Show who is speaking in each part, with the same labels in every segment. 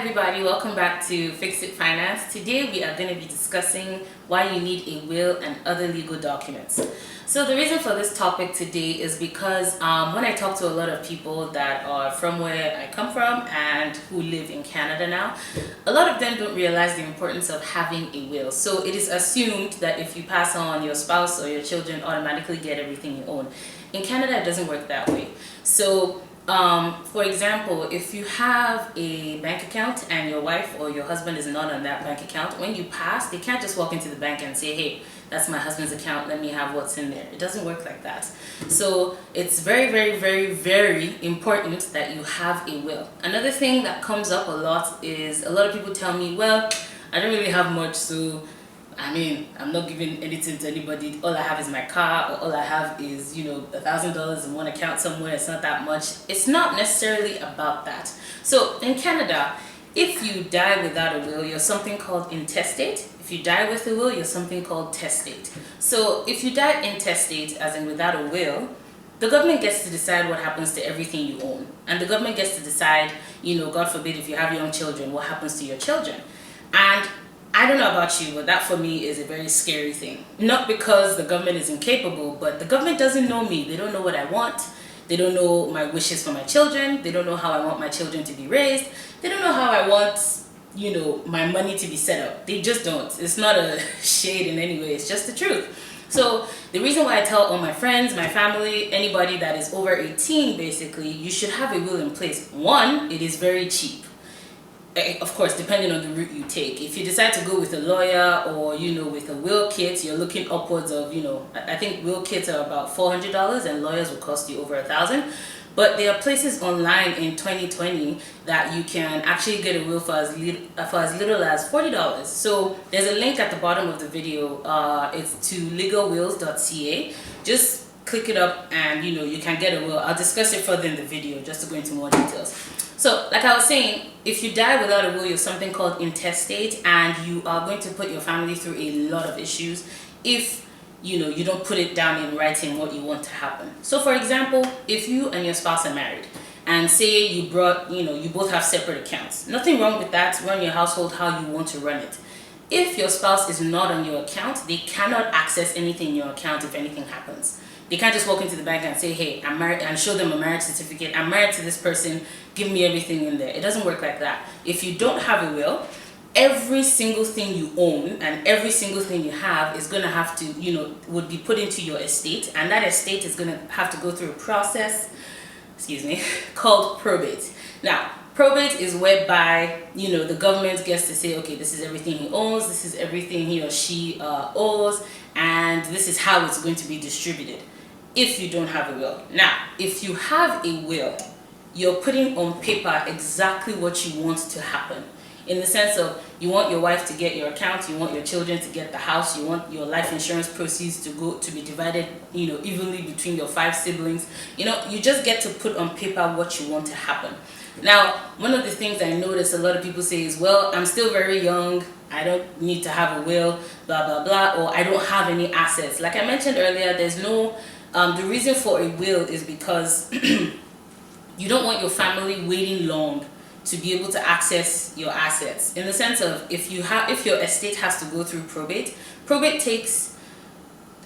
Speaker 1: everybody, welcome back to Fixit Finance. Today we are going to be discussing why you need a will and other legal documents. So the reason for this topic today is because when I talk to a lot of people that are from where I come from and who live in Canada now, a lot of them don't realize the importance of having a will. So it is assumed that if you pass on, your spouse or your children automatically get everything you own. In Canada, it doesn't work that way. So for example, if you have a bank account and your wife or your husband is not on that bank account, when you pass, they can't just walk into the bank and say, hey, that's my husband's account, let me have what's in there. It doesn't work like that. So it's very, very, very, very important that you have a will. Another thing that comes up a lot is a lot of people tell me, well, I don't really have much, so I'm not giving anything to anybody. All I have is my car, or all I have is, $1,000 in one account somewhere. It's not that much. It's not necessarily about that. So in Canada, if you die without a will, you're something called intestate. If you die with a will, you're something called testate. So if you die intestate, as in without a will, the government gets to decide what happens to everything you own. And the government gets to decide, God forbid, if you have young children, what happens to your children. And I don't know about you, but that for me is a very scary thing. Not because the government is incapable, but the government doesn't know me. They don't know what I want. They don't know my wishes for my children. They don't know how I want my children to be raised. They don't know how I want, my money to be set up. They just don't. It's not a shade in any way. It's just the truth. So the reason why I tell all my friends, my family, anybody that is over 18, basically, you should have a will in place. One, it is very cheap. Of course, depending on the route you take. If you decide to go with a lawyer or, with a will kit, you're looking upwards of, I think will kits are about $400 and lawyers will cost you over $1,000. But there are places online in 2020 that you can actually get a will for as little as $40. So there's a link at the bottom of the video. It's to legalwills.ca. Just click it up and, you can get a will. I'll discuss it further in the video just to go into more details. So, like I was saying, if you die without a will, you're something called intestate, and you are going to put your family through a lot of issues if, you don't put it down in writing what you want to happen. So, for example, if you and your spouse are married, and say you both have separate accounts, nothing wrong with that. Run your household how you want to run it. If your spouse is not on your account, they cannot access anything in your account if anything happens. They can't just walk into the bank and say, hey, I'm married, and show them a marriage certificate. I'm married to this person. Give me everything in there. It doesn't work like that. If you don't have a will, every single thing you own and every single thing you have is going to have to, would be put into your estate. And that estate is going to have to go through a process, called probate. Now, probate is whereby, the government gets to say, okay, this is everything he owns. This is everything he or she owes. And this is how it's going to be distributed. If you don't have a will. Now, if you have a will, you're putting on paper exactly what you want to happen. In the sense of, you want your wife to get your account, you want your children to get the house, you want your life insurance proceeds to be divided, evenly between your 5 siblings. You just get to put on paper what you want to happen. Now, one of the things I notice a lot of people say is, well, I'm still very young, I don't need to have a will, blah, blah, blah, or I don't have any assets. Like I mentioned earlier, there's no, the reason for a will is because you don't want your family waiting long to be able to access your assets. In the sense of, if your estate has to go through probate takes,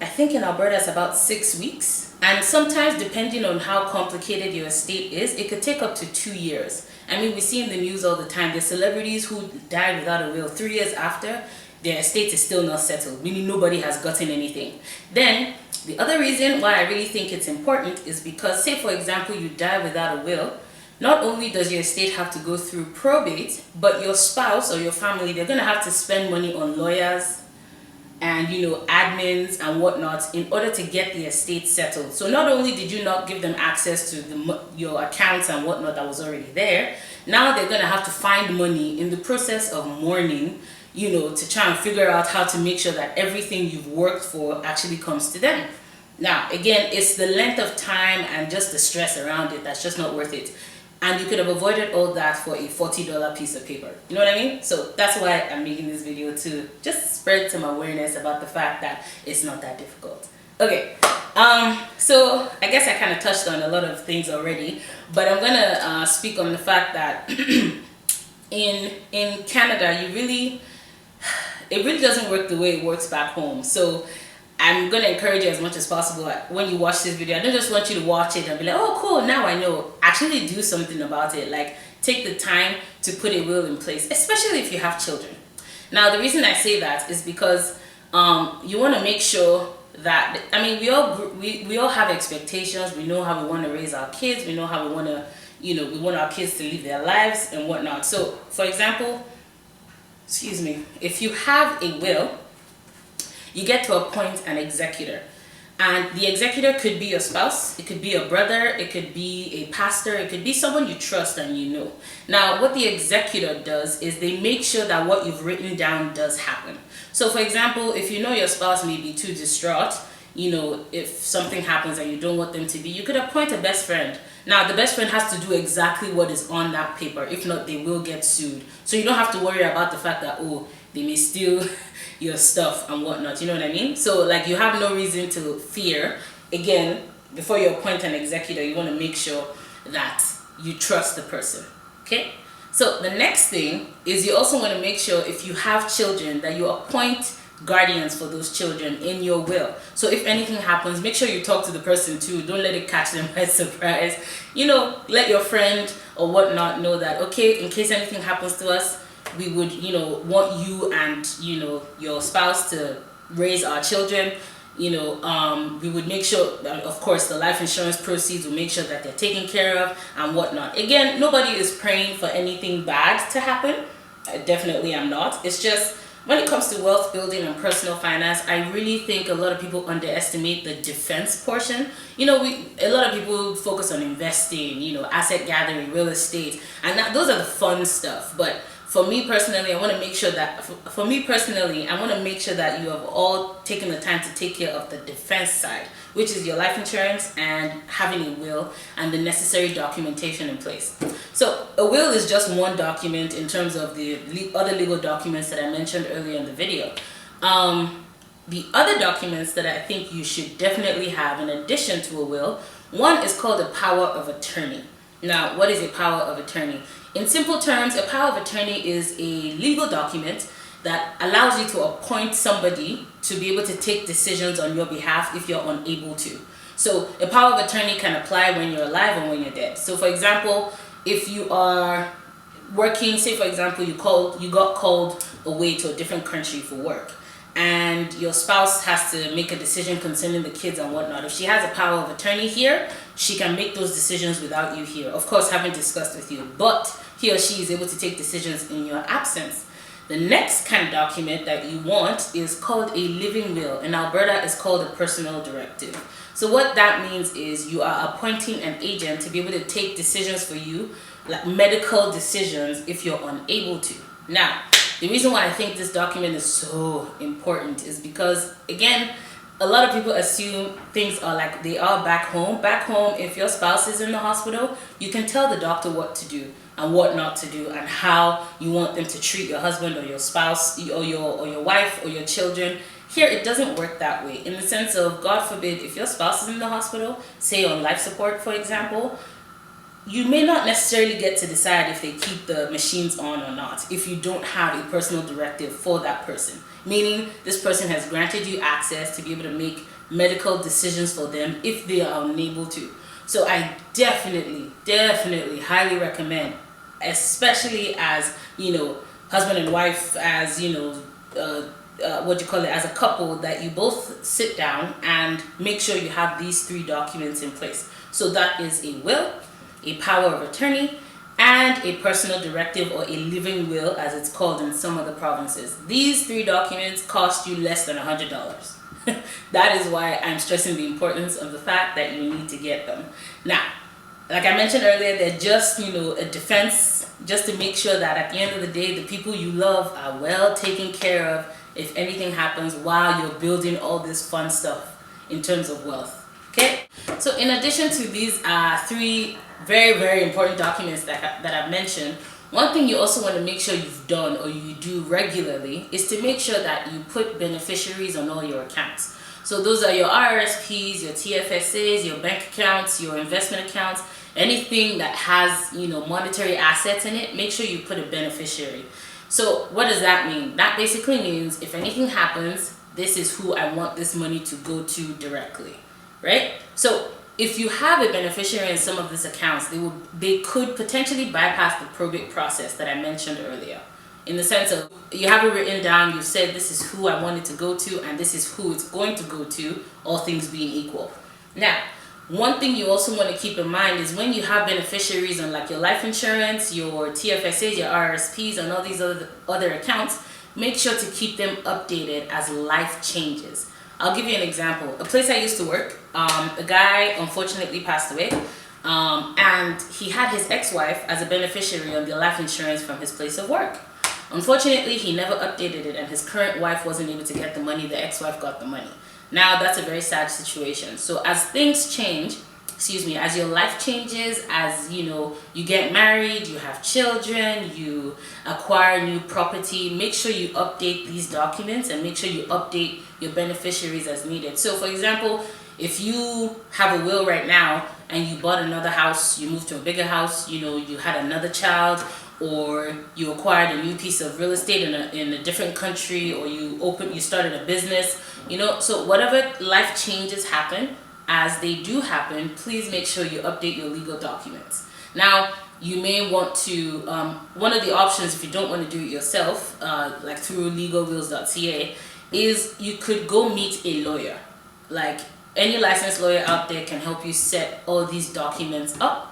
Speaker 1: I think in Alberta it's about 6 weeks. And sometimes, depending on how complicated your estate is, it could take up to 2 years. We see in the news all the time, there's celebrities who died without a will 3 years after, their estate is still not settled, meaning nobody has gotten anything. Then, the other reason why I really think it's important is because, say for example, you die without a will, not only does your estate have to go through probate, but your spouse or your family, they're going to have to spend money on lawyers and, admins and whatnot in order to get the estate settled. So not only did you not give them access to your accounts and whatnot that was already there, now they're going to have to find money in the process of mourning, to try and figure out how to make sure that everything you've worked for actually comes to them. Now, again, it's the length of time and just the stress around it that's just not worth it. And you could have avoided all that for a $40 piece of paper. You know what I mean? So that's why I'm making this video, to just spread some awareness about the fact that it's not that difficult. Okay, so I guess I kind of touched on a lot of things already, but I'm gonna speak on the fact that in Canada, it really doesn't work the way it works back home. So I'm going to encourage you as much as possible when you watch this video. I don't just want you to watch it and be like, oh cool, now I know. Actually do something about it. Like, take the time to put a will in place, especially if you have children. Now, the reason I say that is because you want to make sure that, I mean, we all have expectations. We know how we want to raise our kids. We know how we want to, we want our kids to live their lives and whatnot. So, for example, if you have a will, you get to appoint an executor. And the executor could be your spouse, it could be a brother, it could be a pastor, it could be someone you trust and you know. Now, what the executor does is they make sure that what you've written down does happen. So, for example, if you know your spouse may be too distraught, if something happens and you don't want them to be, you could appoint a best friend. Now, the best friend has to do exactly what is on that paper. If not, they will get sued. So you don't have to worry about the fact that, oh, they may steal your stuff and whatnot. You know what I mean? So, like, you have no reason to fear. Again, before you appoint an executor, you want to make sure that you trust the person. Okay? So, the next thing is you also want to make sure, if you have children, that you appoint guardians for those children in your will. So if anything happens, make sure you talk to the person too. Don't let it catch them by surprise. Let your friend or whatnot know that, okay, in case anything happens to us, we would, want you and, your spouse to raise our children. We would make sure that, of course, the life insurance proceeds will make sure that they're taken care of and whatnot. Again, nobody is praying for anything bad to happen. I definitely am not. It's just, when it comes to wealth building and personal finance, I really think a lot of people underestimate the defense portion. A lot of people focus on investing, asset gathering, real estate, and those are the fun stuff. But for me personally, I want to make sure that you have all taken the time to take care of the defense side, which is your life insurance and having a will and the necessary documentation in place. So a will is just one document in terms of the other legal documents that I mentioned earlier in the video. The other documents that I think you should definitely have in addition to a will, one is called a power of attorney. Now, what is a power of attorney? In simple terms, a power of attorney is a legal document that allows you to appoint somebody to be able to take decisions on your behalf if you're unable to. So a power of attorney can apply when you're alive and when you're dead. So for example, if you are working, say for example, you got called away to a different country for work, and your spouse has to make a decision concerning the kids and whatnot. If she has a power of attorney here, she can make those decisions without you here. Of course, having discussed with you, but he or she is able to take decisions in your absence. The next kind of document that you want is called a living will. In Alberta, it's called a personal directive. So what that means is you are appointing an agent to be able to take decisions for you, like medical decisions, if you're unable to. Now, the reason why I think this document is so important is because, again, a lot of people assume things are like they are back home. Back home, if your spouse is in the hospital, you can tell the doctor what to do and what not to do and how you want them to treat your husband or your spouse or your wife or your children. Here, it doesn't work that way, in the sense of, God forbid, if your spouse is in the hospital, say on life support, for example, you may not necessarily get to decide if they keep the machines on or not if you don't have a personal directive for that person. Meaning, this person has granted you access to be able to make medical decisions for them if they are unable to. So I definitely highly recommend, especially as, husband and wife, as, as a couple, that you both sit down and make sure you have these three documents in place. So that is a will, a power of attorney, and a personal directive, or a living will as it's called in some other provinces. These three documents cost you less than $100. That is why I'm stressing the importance of the fact that you need to get them. Now, like I mentioned earlier, they're just, a defense, just to make sure that at the end of the day, the people you love are well taken care of if anything happens while you're building all this fun stuff in terms of wealth. Okay? So in addition to these three very important documents that I've mentioned, one thing you also want to make sure you've done, or you do regularly, is to make sure that you put beneficiaries on all your accounts. So those are your RRSPs, your TFSAs, your bank accounts, your investment accounts, anything that has, you know, monetary assets in it. Make sure you put a beneficiary. So what does that mean? That basically means if anything happens, this is who I want this money to go to directly, right? So if you have a beneficiary in some of these accounts, they could potentially bypass the probate process that I mentioned earlier. In the sense of, you have it written down, you said this is who I want it to go to, and this is who it's going to go to, all things being equal. Now, one thing you also want to keep in mind is when you have beneficiaries on like your life insurance, your TFSAs, your RRSPs, and all these other accounts, make sure to keep them updated as life changes. I'll give you an example. A place I used to work, a guy unfortunately passed away, and he had his ex-wife as a beneficiary on the life insurance from his place of work. Unfortunately, he never updated it, and his current wife wasn't able to get the money. The ex-wife got the money. Now, that's a very sad situation. So as things change, as your life changes, as you know, you get married, you have children, you acquire new property, make sure you update these documents and make sure you update your beneficiaries as needed. So for example, if you have a will right now and you bought another house, you moved to a bigger house, you know, you had another child, or you acquired a new piece of real estate in a different country, or you started a business, you know, so whatever life changes happen, as they do happen, please make sure you update your legal documents. Now, you may want to, one of the options if you don't want to do it yourself, like through legalwills.ca, is you could go meet a lawyer. Like any licensed lawyer out there can help you set all these documents up.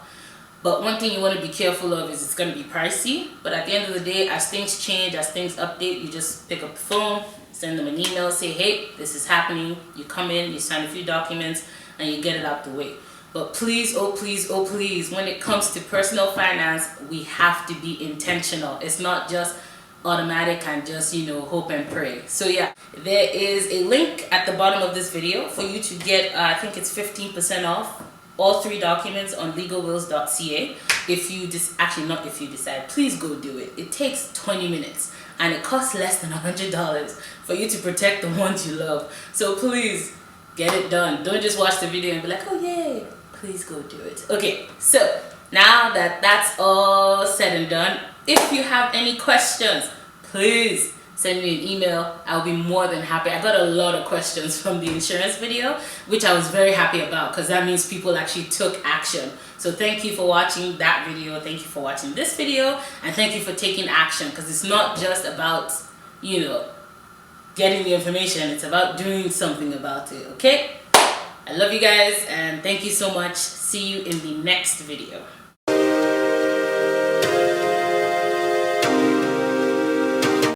Speaker 1: But one thing you want to be careful of is it's going to be pricey. But at the end of the day, as things change, as things update, you just pick up the phone, send them an email, say, hey, this is happening. You come in, you sign a few documents, and you get it out the way. But please, oh please, oh please, when it comes to personal finance, we have to be intentional. It's not just automatic and just, you know, hope and pray. So yeah, there is a link at the bottom of this video for you to get, I think it's 15% off all 3 documents on legalwills.ca. If you not if you decide, please go do it. It takes 20 minutes and it costs less than $100 for you to protect the ones you love. So please get it done. Don't just watch the video and be like, oh yay, please go do it. Okay, so now that that's all said and done, if you have any questions, please send me an email. I'll be more than happy. I got a lot of questions from the insurance video, which I was very happy about because that means people actually took action. So thank you for watching that video. Thank you for watching this video. And thank you for taking action, because it's not just about, you know, getting the information. It's about doing something about it, okay? I love you guys and thank you so much. See you in the next video.